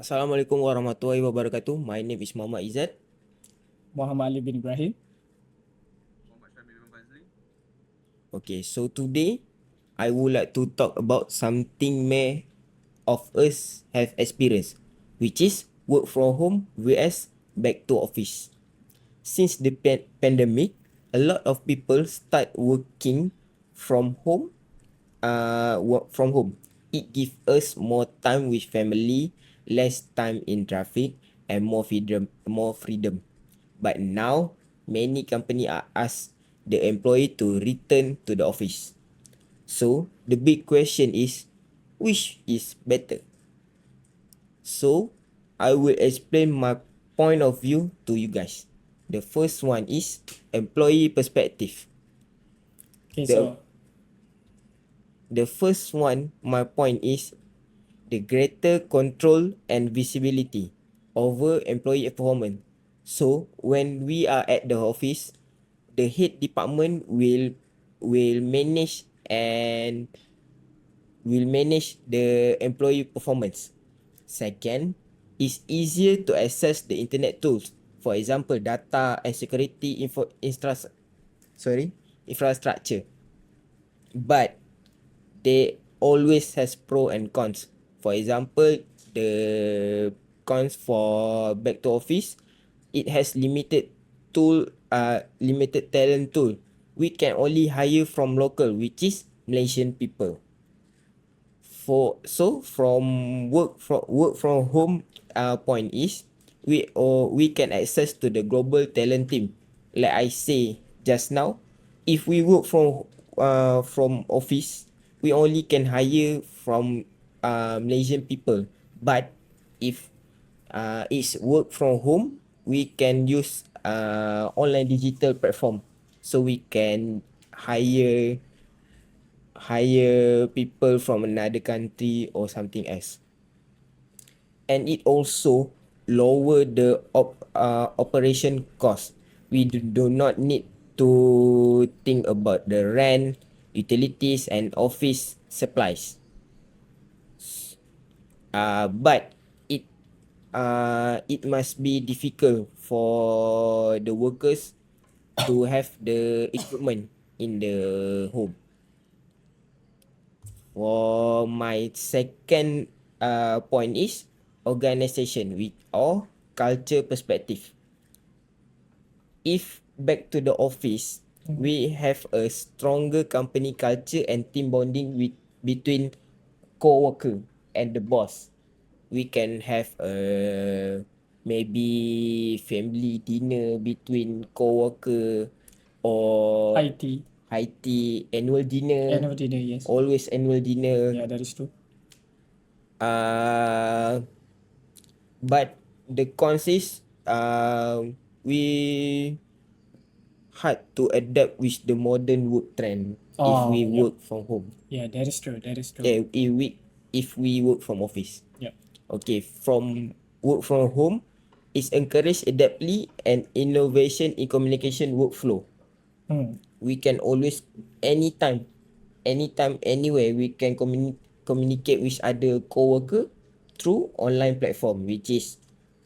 Assalamualaikum warahmatullahi wabarakatuh. My name is Muhammad Izzat. Mohamed bin Ibrahim. Okay, so today I would like to talk about something many of us have experienced, which is work from home vs back to office. Since the pandemic, a lot of people start working from home. Work from home. It gives us more time with family, less time in traffic, and more freedom. More freedom. But now, many company are ask the employee to return to the office. So the big question is, which is better? So I will explain my point of view to you guys. The first one is employee perspective. Okay, The so the first one, my point is the greater control and visibility over employee performance. So when we are at the office, the head department will manage and will manage the employee performance. Second, it's easier to access the internet tools. For example, data and security infrastructure. But they always has pro and cons. For example, the cons for back to office, it has limited talent tool. We can only hire from local, which is Malaysian people. From work from home point is we can access to the global talent team. Like I say just now, if we work from office, we only can hire from Malaysian people. But if it's work from home, we can use online digital platform, so we can hire hire people from another country or something else. And it also lower the operation cost. We do not need to think about the rent, utilities, and office supplies. But it must be difficult for the workers to have the equipment in the home. For my second point is organization with or culture perspective. If back to the office, we have a stronger company culture and team bonding between co-worker and the boss. We can have a maybe family dinner between co-worker or IT, high tea annual dinner, annual dinner, yes. always annual dinner. Yeah, that is true. Uh, but the cons is we hard to adapt with the modern work trend if Oh, we yep. work from home. Yeah, that is true. That is true. Yeah, if we work from office. Yep. Okay, from work from home is encourage adaptly and innovation in communication workflow. Hmm. We can always anytime anywhere we can communicate with other co-worker through online platform, which is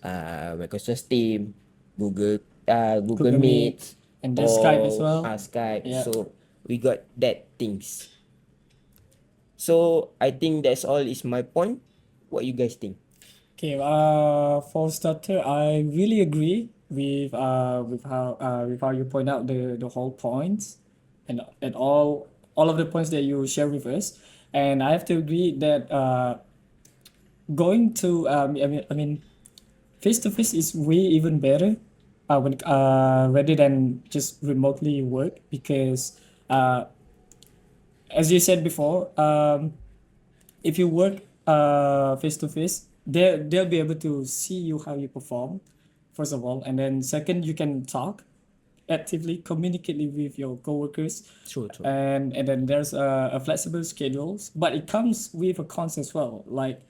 Microsoft Team, Google Google Meet, Meet, and there's Skype as or well. Skype. Yeah. So we got that things. So I think that's all is my point. What you guys think? Okay. For starter, I really agree with how you point out the whole points, and all of the points that you share with us, and I have to agree that going to I mean face to face is way even better rather than just remotely work because as you said before, if you work face to face, they'll be able to see you how you perform, first of all, and then second, you can talk actively, communicate with your coworkers, True, true. and then there's a flexible schedules, but it comes with a cons as well. Like,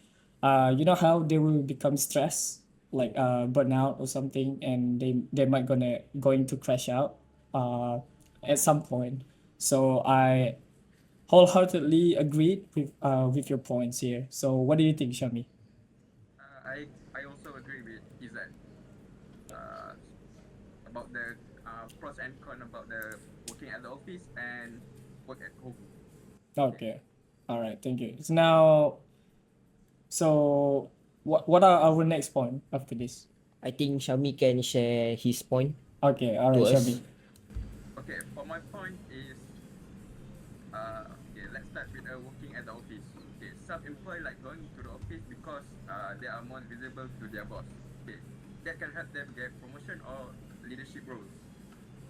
you know how they will become stressed, like burnout or something, and they might going to crash out at some point. So I wholeheartedly agreed with your points here. So what do you think, Shami? I also agree with Izzat uh, about the pros and cons about the working at the office and work at home. Okay. All right. Thank you. So now, so what are our next point after this? I think Syahmi can share his point Okay. All to right, us. Shabi. Okay, for my point is okay, let's start with working at the office. Okay, self-employed like going to the office because they are more visible to their boss. Okay, that can help them get promotion or leadership roles.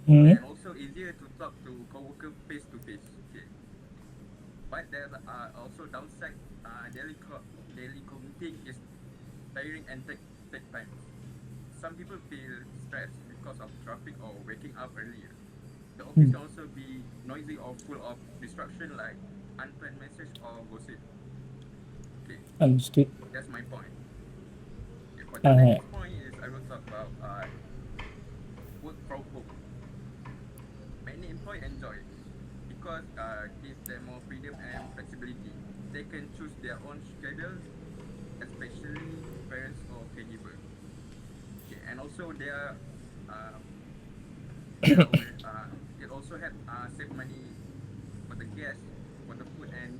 Hmm. And also easier to talk to coworker face to face. Okay, but there are also downside. Daily commuting is tiring and take time. Some people feel stressed because of traffic or waking up earlier. The office can also be noisy or full of distraction like unplanned message or gossip. Okay, Understood. that's my point. Okay, for the All next right. point is I will talk about work from home. Many employees enjoy it because gives them more freedom and flexibility. They can choose their own schedule, especially parents or caregivers. Okay, and also uh, it also help save money for the gas, for the food and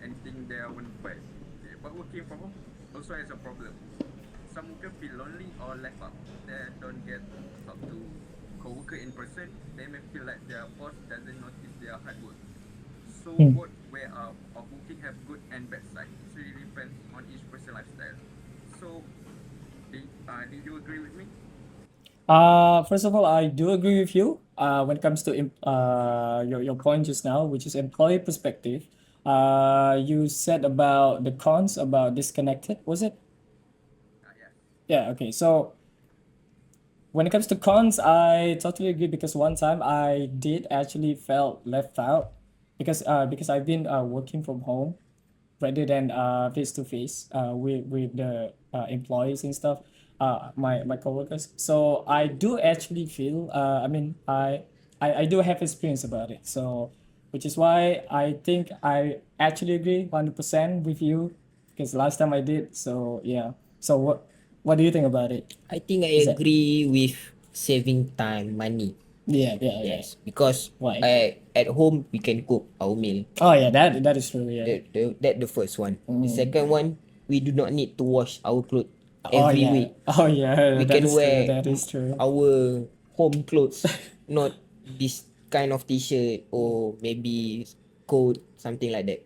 anything they want to buy. Okay, but working from home also has a problem. Some workers feel lonely or left out. They don't get to talk to co-worker in person. They may feel like their boss doesn't notice their hard work. So Hmm. both way of working have good and bad side. It really depends on each person lifestyle. So, did you agree with me? First of all, I do agree with you. When it comes to your point just now, which is employee perspective. You said about the cons about disconnected, was it? Yes. Yeah. Okay. So when it comes to cons, I totally agree because one time I did actually felt left out because I've been working from home rather than face to face with the employees and stuff, my coworkers. So I do actually feel I mean I do have experience about it. So which is why I think I actually agree 100% with you because last time I did. So yeah. So what do you think about it? I think I Is that agree with saving time, money. yeah. Yes, because Why? at home we can cook our meal. Oh yeah, that is true. Yeah. That the first one. The Mm. second one, we do not need to wash our clothes Oh every yeah. week. Oh yeah. We That can is true. wear That is true. our home clothes, not this kind of t-shirt or maybe coat, something like that.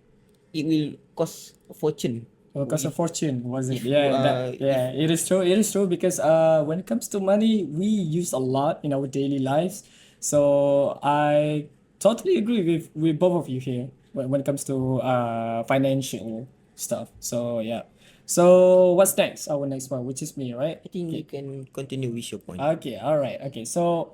It will cost a fortune. Because of fortune, was it? If you Yeah, are if it is true. It is true because when it comes to money, we use a lot in our daily lives. So I totally agree with both of you here when it comes to financial stuff. So yeah. So what's next? Our next one, which is me, right? I think you Okay. can continue with your point. Okay. All right. Okay. So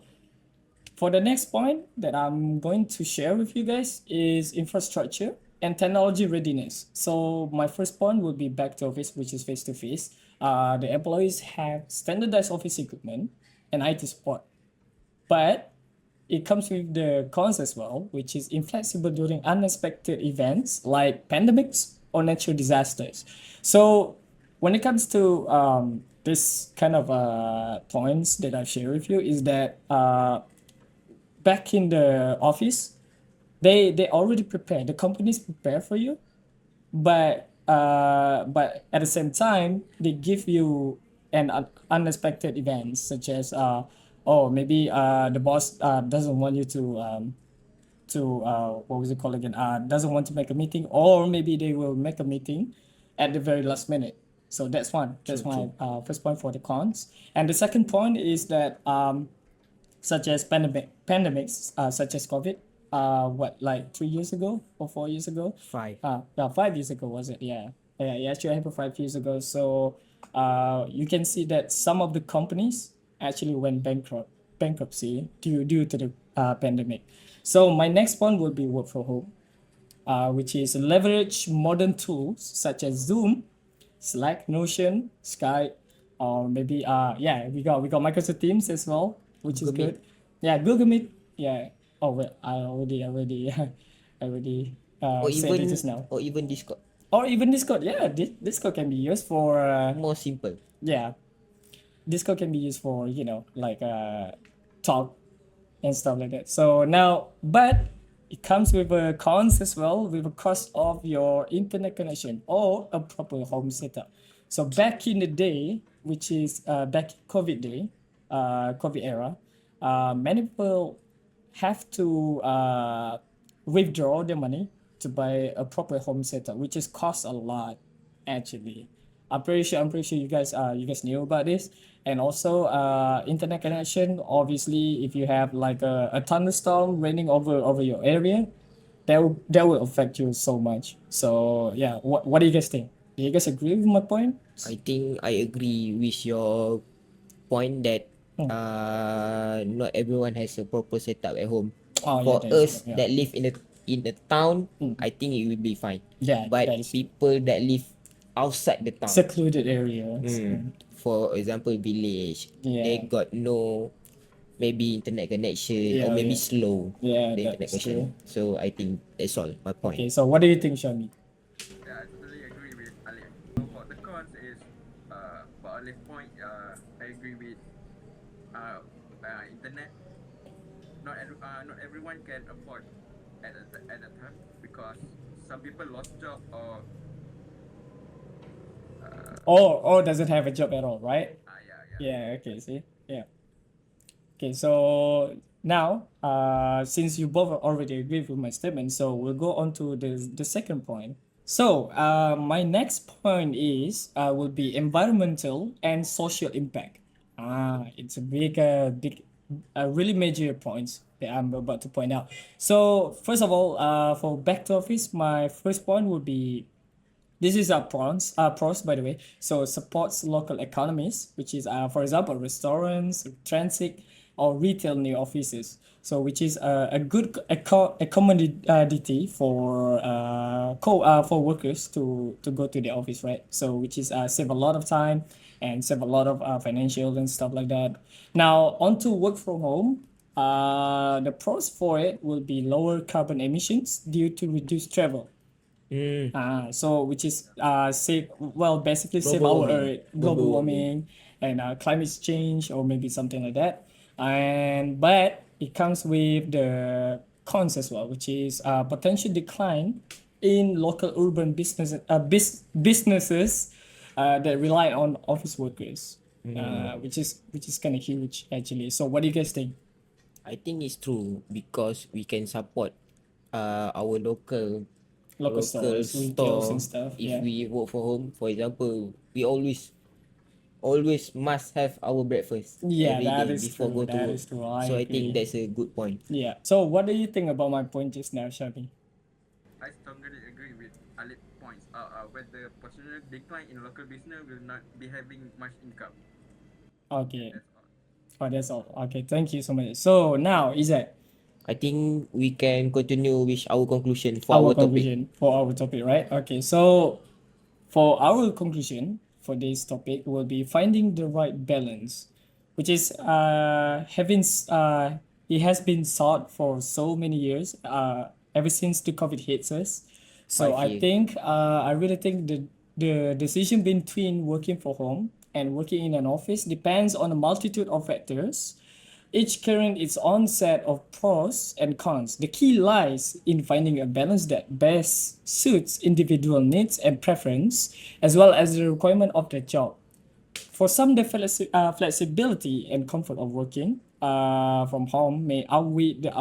for the next point that I'm going to share with you guys is infrastructure and technology readiness. So my first point will be back to office, which is face to face. The employees have standardized office equipment and IT support, but it comes with the cons as well, which is inflexible during unexpected events like pandemics or natural disasters. So when it comes to this kind of points that I share with you is that back in the office, they already prepare. The companies prepare for you, but at the same time, they give you an unexpected events such as oh maybe the boss doesn't want you to what was it called again doesn't want to make a meeting, or maybe they will make a meeting at the very last minute. So that's one. True, That's my true. first point for the cons. And the second point is that such as pandemics, such as COVID, what, like 3 years ago or 4 years ago? Five. Yeah, 5 years ago was it? Yeah, yeah, it actually happened 5 years ago. So, you can see that some of the companies actually went bankruptcy due to the pandemic. So my next one will be work from home, which is leverage modern tools such as Zoom, Slack, Notion, Skype, or maybe yeah, we got Microsoft Teams as well, which is Google Meet good. Yeah, Google Meet. Yeah. Oh well, I already I already or said it just even now. or even Discord. Or even Discord. Yeah, Discord can be used for More simple. Yeah, Discord can be used for, like talk and stuff like that. So now, but it comes with a cons as well, with a cost of your internet connection or a proper home setup. So back in the day, which is back in COVID day, COVID era, many people have to withdraw their money to buy a proper home setup, which is cost a lot actually. I'm pretty sure you guys knew about this. And also internet connection, obviously if you have like a thunderstorm raining over your area, that will affect you so much. So yeah, what do you guys think? Do you guys agree with my point? I think I agree with your point that Hmm. not everyone has a proper setup at home. Oh yeah, For that is true. us Yeah. that live in the town, Mm. I think it will be fine. Yeah, But that is people that live outside the town, secluded areas. for example village, they Yeah. got no maybe internet connection or Yeah, maybe yeah. slow Yeah, the internet that's connection. true. So I think that's all my point. Okay, so what do you think, Syahmi? Yeah, I totally agree with Aliff. So for the cons is, for Aliff's point, I agree with internet. Not everyone can afford at a time because some people lost job or Or doesn't have a job at all, right? yeah. Yeah, okay, see? Yeah. Okay, so now, since you both already agree with my statement, so we'll go on to the second point. So, my next point is will be environmental and social impact. It's a really major points that I'm about to point out. So, first of all, for back to office, my first point would be this is a pros by the way. So supports local economies, which is for example restaurants, transit, or retail near offices. So which is a good accommodity for workers to go to the office, right? So which is save a lot of time and save a lot of financial and stuff like that. Now on to work from home. The pros for it will be lower carbon emissions due to reduced travel. So which is save well basically save Global our warming. global warming and climate change or maybe something like that. And but it comes with the cons as well, which is potential decline in local urban businesses that rely on office workers, which is kind of huge actually. So what do you guys think? I think it's true because we can support our Local stores, retails and store stuff. if Yeah. we work from home. For example, we always must have our breakfast Yeah, every that day is before true. go to That work. is true. I So I agree. think that's a good point. Yeah. So what do you think about my point just now, Shabi? I strongly agree with Aliff's points. Where the potential decline in local business will not be having much income. Okay. That's all. Oh, that's all. Okay, thank you so much. So now, Izzat, I think we can continue with our conclusion for our topic. conclusion for our topic, right? Okay, so for our conclusion for this topic will be finding the right balance, which is it has been sought for so many years, ever since the COVID hits us. So 5 years. I really think the decision between working for home and working in an office depends on a multitude of factors, each carrying its own set of pros and cons. The key lies in finding a balance that best suits individual needs and preference, as well as the requirement of the job. For some, the flexibility and comfort of working from home may outweigh the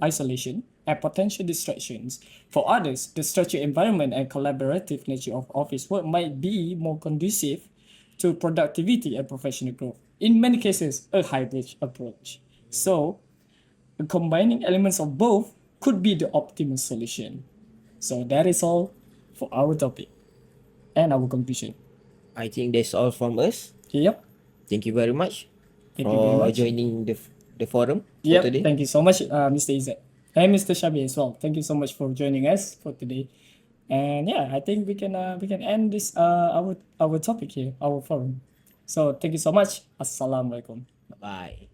isolation and potential distractions. For others, the structured environment and collaborative nature of office work might be more conducive to productivity and professional growth. In many cases, a hybrid approach. So, combining elements of both could be the optimal solution. So, that is all for our topic and our conclusion. I think that's all from us. Yep. Thank you very much Thank you very for much. joining the forum for Yep. today. Thank you so much, Mr. Izzat. And Mr. Shabi as well. Thank you so much for joining us for today. And yeah, I think we can end this our topic here, our forum. So thank you so much. Assalamualaikum. Bye.